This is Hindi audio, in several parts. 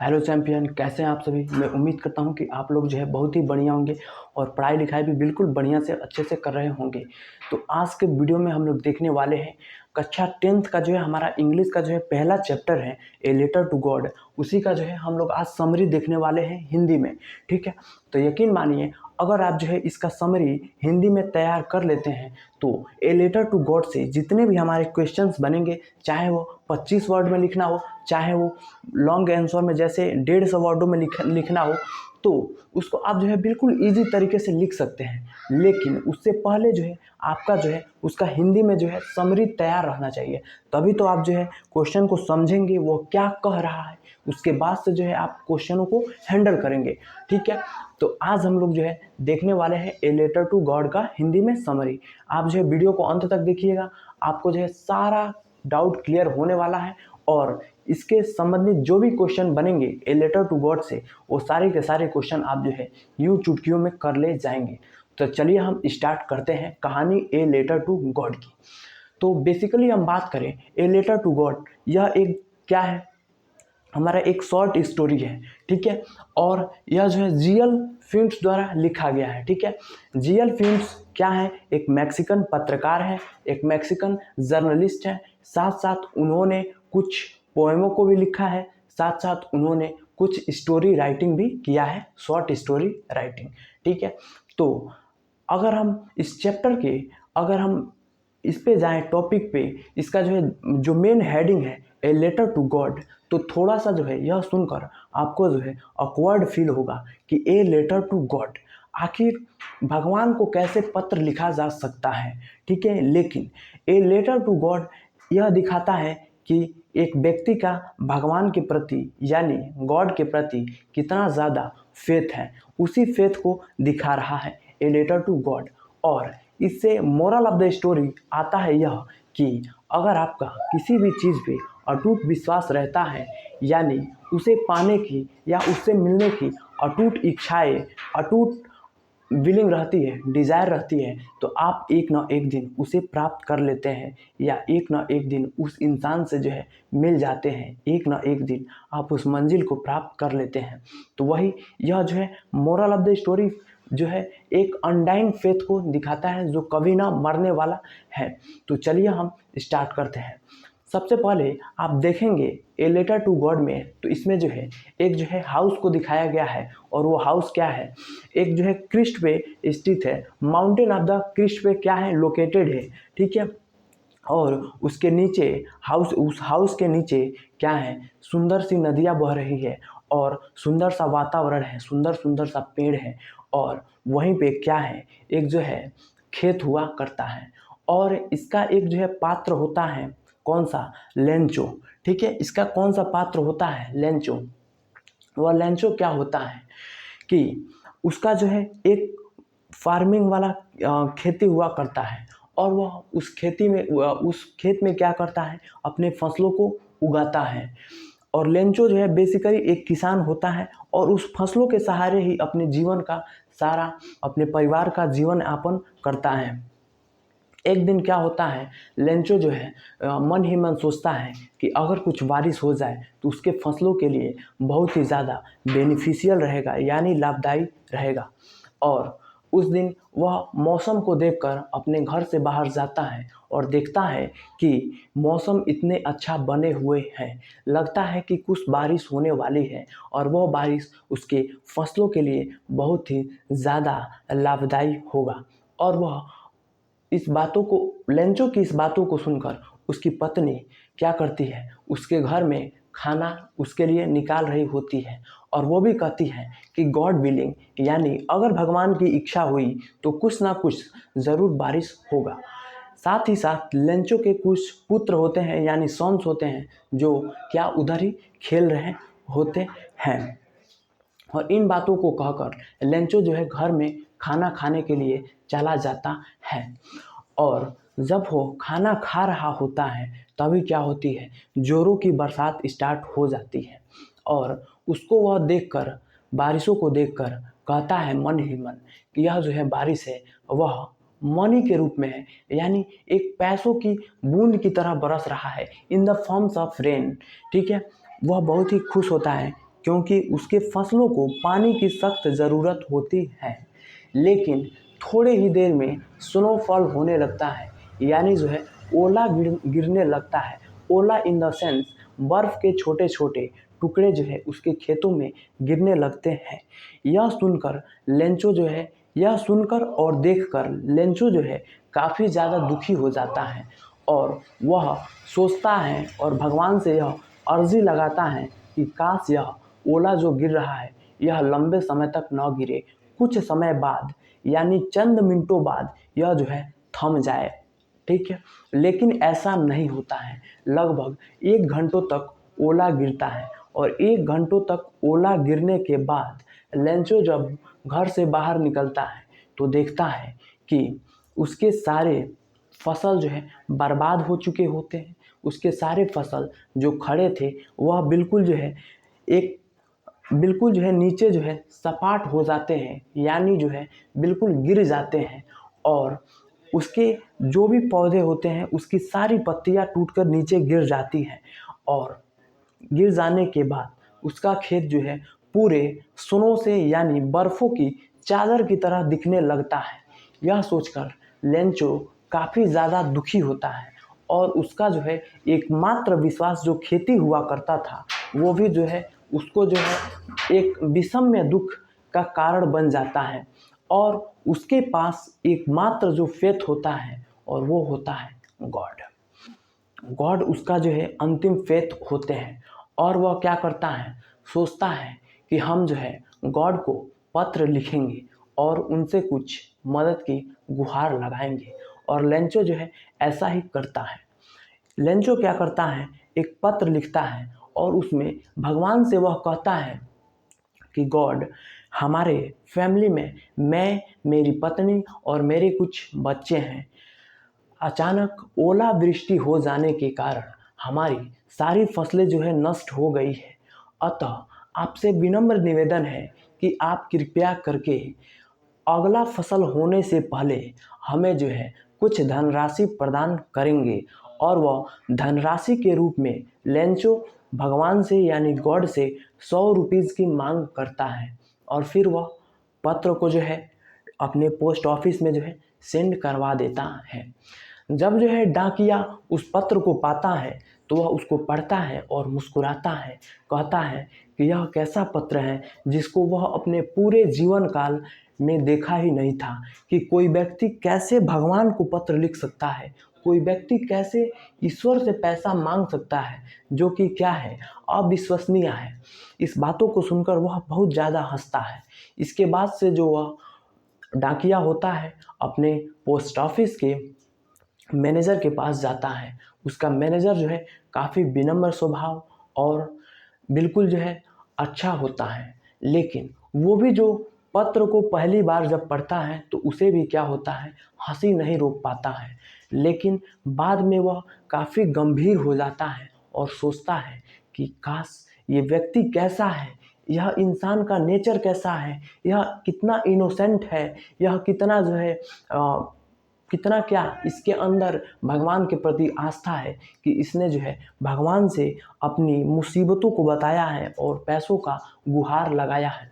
हेलो चैम्पियन, कैसे हैं आप सभी। मैं उम्मीद करता हूं कि आप लोग जो है बहुत ही बढ़िया होंगे और पढ़ाई लिखाई भी बिल्कुल बढ़िया से अच्छे से कर रहे होंगे। तो आज के वीडियो में हम लोग देखने वाले हैं कक्षा 10th का जो है हमारा इंग्लिश का जो है पहला चैप्टर है ए लेटर टू गॉड। उसी का जो है हम लोग आज समरी देखने वाले हैं हिंदी में। ठीक है, तो यकीन मानिए अगर आप जो है इसका समरी हिंदी में तैयार कर लेते हैं तो ए लेटर टू गॉड से जितने भी हमारे क्वेश्चंस बनेंगे, चाहे वो 25 वर्ड में लिखना हो, चाहे वो लॉन्ग आंसर में जैसे 150 वर्डों में लिखना हो, तो उसको आप जो है बिल्कुल इजी तरीके से लिख सकते हैं। लेकिन उससे पहले जो है आपका जो है उसका हिंदी में जो है समरी तैयार रहना चाहिए। तभी तो आप जो है क्वेश्चन को समझेंगे वो क्या कह रहा है, उसके बाद से जो है आप क्वेश्चनों को हैंडल करेंगे। ठीक है, तो आज हम लोग जो है देखने वाले हैं ए लेटर टू गॉड का हिंदी में समरी। आप जो है वीडियो को अंत तक देखिएगा, आपको जो है सारा डाउट क्लियर होने वाला है और इसके संबंधित जो भी क्वेश्चन बनेंगे ए लेटर टू गॉड से, वो सारे के सारे क्वेश्चन आप जो है यूं चुटकियों में कर ले जाएंगे। तो चलिए हम स्टार्ट करते हैं कहानी ए लेटर टू गॉड की। तो बेसिकली हम बात करें ए लेटर टू गॉड, यह एक क्या है, हमारा एक शॉर्ट स्टोरी है। ठीक है, और यह जो है जीएल फिल्म्स द्वारा लिखा गया है। ठीक है, जीएल फिल्म्स क्या है, एक मैक्सिकन पत्रकार है, एक मैक्सिकन जर्नलिस्ट है। साथ साथ उन्होंने कुछ पोएमों को भी लिखा है, साथ साथ उन्होंने कुछ स्टोरी राइटिंग भी किया है, शॉर्ट स्टोरी राइटिंग। ठीक है, तो अगर हम इस चैप्टर के, अगर हम इस पे जाएं टॉपिक पे, इसका जो है जो मेन हेडिंग है ए लेटर टू गॉड, तो थोड़ा सा जो है यह सुनकर आपको जो है ऑकवर्ड फील होगा कि ए लेटर टू गॉड, आखिर भगवान को कैसे पत्र लिखा जा सकता है। ठीक है, लेकिन ए लेटर टू गॉड यह दिखाता है कि एक व्यक्ति का भगवान के प्रति यानी गॉड के प्रति कितना ज़्यादा फेथ है, उसी फेथ को दिखा रहा है ए लेटर टू गॉड। और इससे मोरल ऑफ द स्टोरी आता है यह कि अगर आपका किसी भी चीज़ पे अटूट विश्वास रहता है, यानी उसे पाने की या उससे मिलने की अटूट इच्छाएं, अटूट विलिंग रहती है, डिज़ायर रहती है, तो आप एक ना एक दिन उसे प्राप्त कर लेते हैं या एक ना एक दिन उस इंसान से जो है मिल जाते हैं, एक ना एक दिन आप उस मंजिल को प्राप्त कर लेते हैं। तो वही यह जो है मोरल ऑफ द स्टोरी जो है एक अनडाइंग फेथ को दिखाता है जो कभी ना मरने वाला है। तो चलिए हम स्टार्ट करते हैं। सबसे पहले आप देखेंगे ए लेटर टू गॉड में, तो इसमें जो है एक जो है हाउस को दिखाया गया है, और वो हाउस क्या है, एक जो है क्रिस्ट पे स्थित है, माउंटेन ऑफ द क्रिस्ट पे क्या है, लोकेटेड है। ठीक है, और उसके नीचे उस हाउस के नीचे क्या है, सुंदर सी नदियाँ बह रही है और सुंदर सा वातावरण है, सुंदर सुंदर सा पेड़ है, और वहीं पे क्या है, एक जो है खेत हुआ करता है। और इसका एक जो है पात्र होता है, कौन सा, लेंचो। ठीक है, इसका कौन सा पात्र होता है, लेंचो। वह लेंचो क्या होता है कि उसका जो है एक फार्मिंग वाला खेती हुआ करता है, और वह उस खेत में क्या करता है, अपने फसलों को उगाता है। और लेंचो जो है बेसिकली एक किसान होता है और उस फसलों के सहारे ही अपने जीवन का सारा, अपने परिवार का जीवन यापन करता है। एक दिन क्या होता है, लेंचो जो है मन ही मन सोचता है कि अगर कुछ बारिश हो जाए तो उसके फसलों के लिए बहुत ही ज़्यादा बेनिफिशियल रहेगा, यानी लाभदायी रहेगा। और उस दिन वह मौसम को देखकर अपने घर से बाहर जाता है और देखता है कि मौसम इतने अच्छा बने हुए हैं, लगता है कि कुछ बारिश होने वाली है, और वह बारिश उसके फसलों के लिए बहुत ही ज़्यादा लाभदायी होगा। और वह इस बातों को, लेंचो की इस बातों को सुनकर उसकी पत्नी क्या करती है, उसके घर में खाना उसके लिए निकाल रही होती है, और वो भी कहती है कि गॉड विलिंग, यानी अगर भगवान की इच्छा हुई तो कुछ ना कुछ ज़रूर बारिश होगा। साथ ही साथ लेंचो के कुछ पुत्र होते हैं, यानी सॉन्स होते हैं, जो क्या उधर ही खेल रहे होते हैं। और इन बातों को कहकर लेंचो जो है घर में खाना खाने के लिए चला जाता है। और जब वो खाना खा रहा होता है तभी क्या होती है, जोरों की बरसात स्टार्ट हो जाती है, और उसको वह देखकर, बारिशों को देखकर कहता है मन ही मन कि यह जो है बारिश है वह मनी के रूप में है, यानी एक पैसों की बूंद की तरह बरस रहा है, in the forms of rain. ठीक है, वह बहुत ही खुश होता है क्योंकि उसके फसलों को पानी की सख्त ज़रूरत होती है। लेकिन थोड़े ही देर में स्नोफॉल होने लगता है, यानी जो है ओला गिरने लगता है। ओला इन द सेंस बर्फ़ के छोटे छोटे टुकड़े जो है उसके खेतों में गिरने लगते हैं। यह सुनकर और देखकर लेंचो जो है काफ़ी ज़्यादा दुखी हो जाता है और वह सोचता है और भगवान से यह अर्ज़ी लगाता है कि काश यह ओला जो गिर रहा है यह लंबे समय तक न गिरे, कुछ समय बाद यानी चंद मिनटों बाद यह जो है थम जाए। ठीक है, लेकिन ऐसा नहीं होता है। लगभग 1 घंटों तक ओला गिरता है और 1 घंटों तक ओला गिरने के बाद लेंचो जब घर से बाहर निकलता है तो देखता है कि उसके सारे फसल जो है बर्बाद हो चुके होते हैं। उसके सारे फसल जो खड़े थे वह बिल्कुल जो है नीचे जो है सपाट हो जाते हैं, यानी जो है बिल्कुल गिर जाते हैं और उसके जो भी पौधे होते हैं उसकी सारी पत्तियां टूटकर नीचे गिर जाती हैं और गिर जाने के बाद उसका खेत जो है पूरे स्नो से यानी बर्फ़ों की चादर की तरह दिखने लगता है। यह सोचकर लेंचो काफ़ी ज़्यादा दुखी होता है और उसका जो है एकमात्र विश्वास जो खेती हुआ करता था वो भी जो है उसको जो है एक विषम दुख का कारण बन जाता है और उसके पास एकमात्र जो फेथ होता है और वो होता है गॉड। गॉड उसका जो है अंतिम फेथ होते हैं और वह क्या करता है, सोचता है कि हम जो है गॉड को पत्र लिखेंगे और उनसे कुछ मदद की गुहार लगाएंगे और लेंचो जो है ऐसा ही करता है। लेंचो क्या करता है, एक पत्र लिखता है और उसमें भगवान से वह कहता है कि गॉड, हमारे फैमिली में मैं, मेरी पत्नी और मेरे कुछ बच्चे हैं। अचानक ओलावृष्टि हो जाने के कारण हमारी सारी फसलें जो है नष्ट हो गई है। अतः आपसे विनम्र निवेदन है कि आप कृपया करके अगला फसल होने से पहले हमें जो है कुछ धनराशि प्रदान करेंगे। और वह धनराशि के रूप में लेंचो भगवान से यानी गॉड से 100 रुपीज़ की मांग करता है और फिर वह पत्र को जो है अपने पोस्ट ऑफिस में जो है सेंड करवा देता है। जब जो है डाकिया उस पत्र को पाता है तो वह उसको पढ़ता है और मुस्कुराता है, कहता है कि यह कैसा पत्र है जिसको वह अपने पूरे जीवन काल में देखा ही नहीं था कि कोई व्यक्ति कैसे भगवान को पत्र लिख सकता है, कोई व्यक्ति कैसे ईश्वर से पैसा मांग सकता है, जो कि क्या है, अविश्वसनीय है। इस बातों को सुनकर वह बहुत ज़्यादा हंसता है। इसके बाद से जो वह डाकिया होता है अपने पोस्ट ऑफिस के मैनेजर के पास जाता है। उसका मैनेजर जो है काफ़ी विनम्र स्वभाव और बिल्कुल जो है अच्छा होता है, लेकिन वो भी जो पत्र को पहली बार जब पढ़ता है तो उसे भी क्या होता है, हंसी नहीं रोक पाता है। लेकिन बाद में वह काफ़ी गंभीर हो जाता है और सोचता है कि काश ये व्यक्ति कैसा है, यह इंसान का नेचर कैसा है, यह कितना इनोसेंट है, यह कितना जो है कितना क्या इसके अंदर भगवान के प्रति आस्था है कि इसने जो है भगवान से अपनी मुसीबतों को बताया है और पैसों का गुहार लगाया है।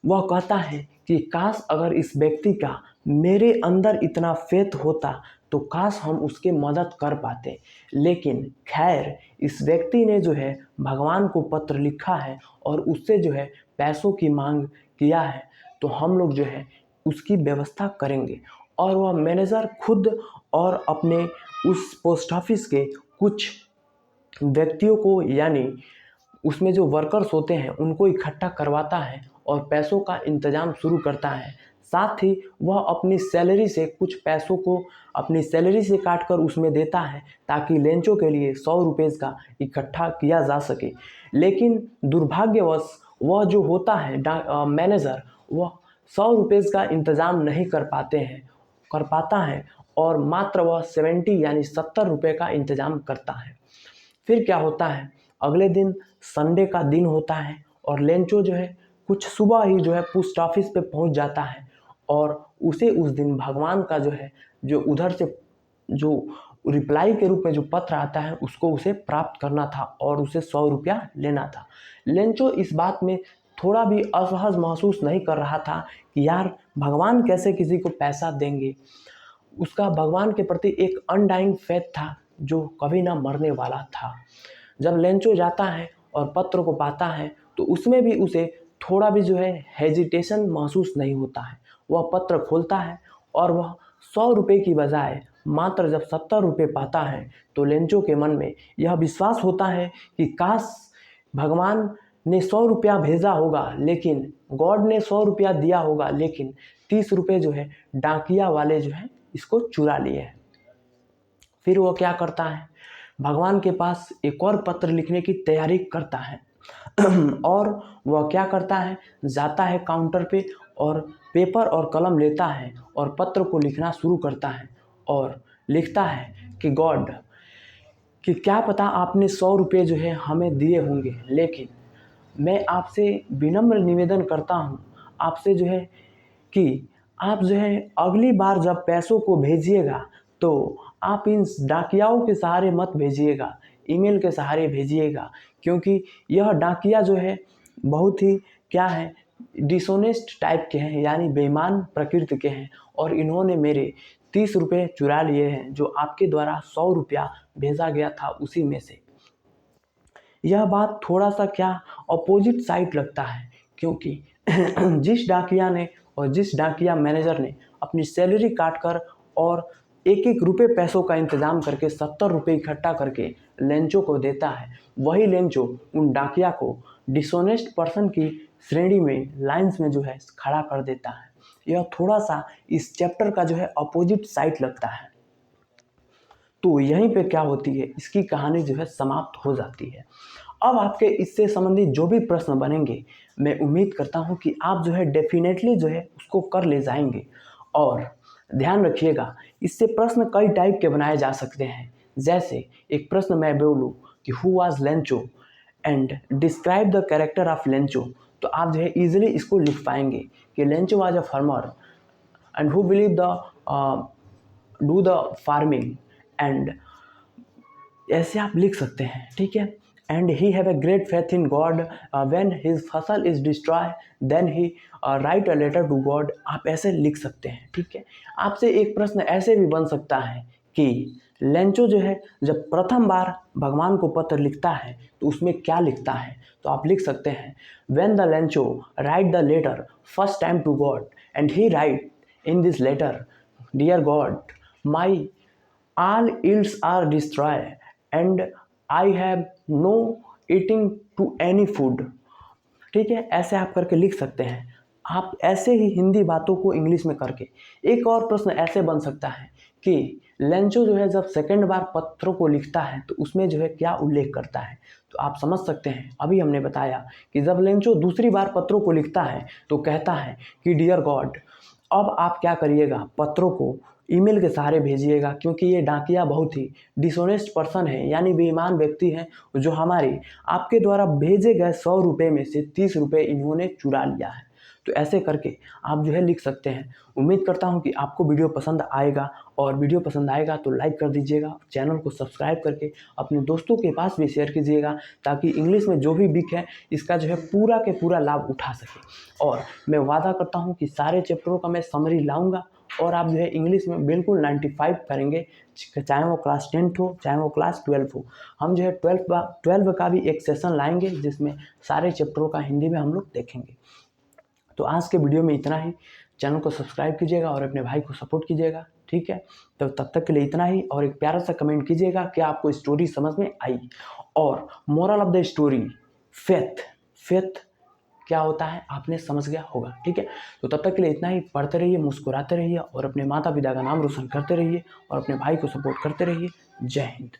वह कहता है कि काश अगर इस व्यक्ति का मेरे अंदर इतना फेथ होता तो काश हम उसके मदद कर पाते। लेकिन खैर इस व्यक्ति ने जो है भगवान को पत्र लिखा है और उससे जो है पैसों की मांग किया है, तो हम लोग जो है उसकी व्यवस्था करेंगे। और वह मैनेजर खुद और अपने उस पोस्ट ऑफिस के कुछ व्यक्तियों को यानी उसमें जो वर्कर्स होते हैं उनको इकट्ठा करवाता है और पैसों का इंतज़ाम शुरू करता है। साथ ही वह अपनी सैलरी से कुछ पैसों को अपनी सैलरी से काट कर उसमें देता है ताकि लेंचो के लिए 100 रुपये का इकट्ठा किया जा सके। लेकिन दुर्भाग्यवश वह जो होता है मैनेजर, वह 100 रुपये का इंतज़ाम नहीं कर पाता है और मात्र वह 70 यानी 70 रुपये का इंतज़ाम करता है। फिर क्या होता है, अगले दिन संडे का दिन होता है और लेंचो जो है कुछ सुबह ही जो है पोस्ट ऑफिस पे पहुंच जाता है और उसे उस दिन भगवान का जो है जो उधर से जो रिप्लाई के रूप में जो पत्र आता है उसको उसे प्राप्त करना था और उसे 100 रुपया लेना था। लेंचो इस बात में थोड़ा भी असहज महसूस नहीं कर रहा था कि यार भगवान कैसे किसी को पैसा देंगे। उसका भगवान के प्रति एक अनडाइंग फेथ था जो कभी ना मरने वाला था। जब लेंचो जाता है और पत्र को पाता है तो उसमें भी उसे थोड़ा भी जो है हेजिटेशन महसूस नहीं होता है। वह पत्र खोलता है और वह 100 रुपये की बजाय मात्र जब 70 रुपये पाता है तो लेंचो के मन में यह विश्वास होता है कि काश भगवान ने 100 रुपया भेजा होगा, लेकिन गॉड ने 100 रुपया दिया होगा, लेकिन 30 रुपये जो है डाकिया वाले जो है इसको चुरा लिए हैं। फिर वो क्या करता है, भगवान के पास एक और पत्र लिखने की तैयारी करता है और वह क्या करता है, जाता है काउंटर पे और पेपर और कलम लेता है और पत्र को लिखना शुरू करता है और लिखता है कि गॉड, कि क्या पता आपने 100 रुपये जो है हमें दिए होंगे, लेकिन मैं आपसे विनम्र निवेदन करता हूँ आपसे जो है कि आप जो है अगली बार जब पैसों को भेजिएगा तो आप इन डाकियाओं के सहारे मत भेजिएगा, ईमेल के सहारे भेजिएगा, क्योंकि यह डाकिया जो है बहुत ही क्या है, डिसोनेस्ट टाइप के हैं, यानी बेईमान प्रकृति के हैं और इन्होंने मेरे 30 रुपये चुरा लिए हैं जो आपके द्वारा 100 रुपया भेजा गया था उसी में से। यह बात थोड़ा सा क्या अपोजिट साइड लगता है, क्योंकि जिस डाकिया ने और जिस डाकिया मैनेजर ने अपनी सैलरी काट कर और एक एक रुपये पैसों का इंतज़ाम करके 70 रुपये इकट्ठा करके लेंचो को देता है, वही लेंचो उन डाकिया को डिसोनेस्ट पर्सन की श्रेणी में लाइंस में जो है खड़ा कर देता है। यह थोड़ा सा इस चैप्टर का जो है अपोजिट साइड लगता है। तो यहीं पे क्या होती है, इसकी कहानी जो है समाप्त हो जाती है। अब आपके इससे संबंधित जो भी प्रश्न बनेंगे मैं उम्मीद करता हूं कि आप जो है डेफिनेटली जो है उसको कर ले जाएंगे। और ध्यान रखिएगा, इससे प्रश्न कई टाइप के बनाए जा सकते हैं। जैसे एक प्रश्न मैं बोलूँ कि who was Lencho and describe the character of Lencho, तो आप जो है ईजिली इसको लिख पाएंगे कि Lencho was a farmer and who believe the do the farming, and ऐसे आप लिख सकते हैं, ठीक है। And he have a great faith in God, when his फसल is destroy then he write a letter to God, आप ऐसे लिख सकते हैं, ठीक है। आपसे एक प्रश्न ऐसे भी बन सकता है कि लेंचो जो है जब प्रथम बार भगवान को पत्र लिखता है तो उसमें क्या लिखता है, तो आप लिख सकते हैं when the Lencho write the letter first time to God and he write in this letter, dear God, my all ills are destroyed and I have no eating to any food, ठीक है। ऐसे आप करके लिख सकते हैं। आप ऐसे ही हिंदी बातों को इंग्लिश में करके। एक और प्रश्न ऐसे बन सकता है कि लेंचो जो है जब सेकंड बार पत्रों को लिखता है तो उसमें जो है क्या उल्लेख करता है, तो आप समझ सकते हैं। अभी हमने बताया कि जब लेंचो दूसरी बार पत्रों को लिखता है तो कहता है कि डियर गॉड, अब आप क्या करिएगा, पत्रों को ईमेल के सहारे भेजिएगा, क्योंकि ये डाकिया बहुत ही डिसोनेस्ट पर्सन है, यानी बेईमान व्यक्ति हैं जो हमारे आपके द्वारा भेजे गए 100 रुपये में से 30 रुपये इन्होंने चुरा लिया है। तो ऐसे करके आप जो है लिख सकते हैं। उम्मीद करता हूं कि आपको वीडियो पसंद आएगा, और वीडियो पसंद आएगा तो लाइक कर दीजिएगा, चैनल को सब्सक्राइब करके अपने दोस्तों के पास भी शेयर कीजिएगा, ताकि इंग्लिश में जो भी वीक है इसका जो है पूरा के पूरा लाभ उठा सके। और मैं वादा करता हूँ कि सारे चैप्टरों का मैं समरी लाऊँगा और आप जो है इंग्लिश में बिल्कुल 95 करेंगे, चाहे वो क्लास 10th हो चाहे वो क्लास 12 हो। हम जो है 12 का भी एक सेशन लाएंगे जिसमें सारे चैप्टरों का हिंदी में हम लोग देखेंगे। तो आज के वीडियो में इतना ही। चैनल को सब्सक्राइब कीजिएगा और अपने भाई को सपोर्ट कीजिएगा, ठीक है। तो तब तक के लिए इतना ही, और एक प्यारा सा कमेंट कीजिएगा कि आपको स्टोरी समझ में आई। और moral of the story, faith क्या होता है आपने समझ गया होगा, ठीक है। तो तब तक के लिए इतना ही। पढ़ते रहिए, मुस्कुराते रहिए और अपने माता पिता का नाम रोशन करते रहिए और अपने भाई को सपोर्ट करते रहिए। जय हिंद।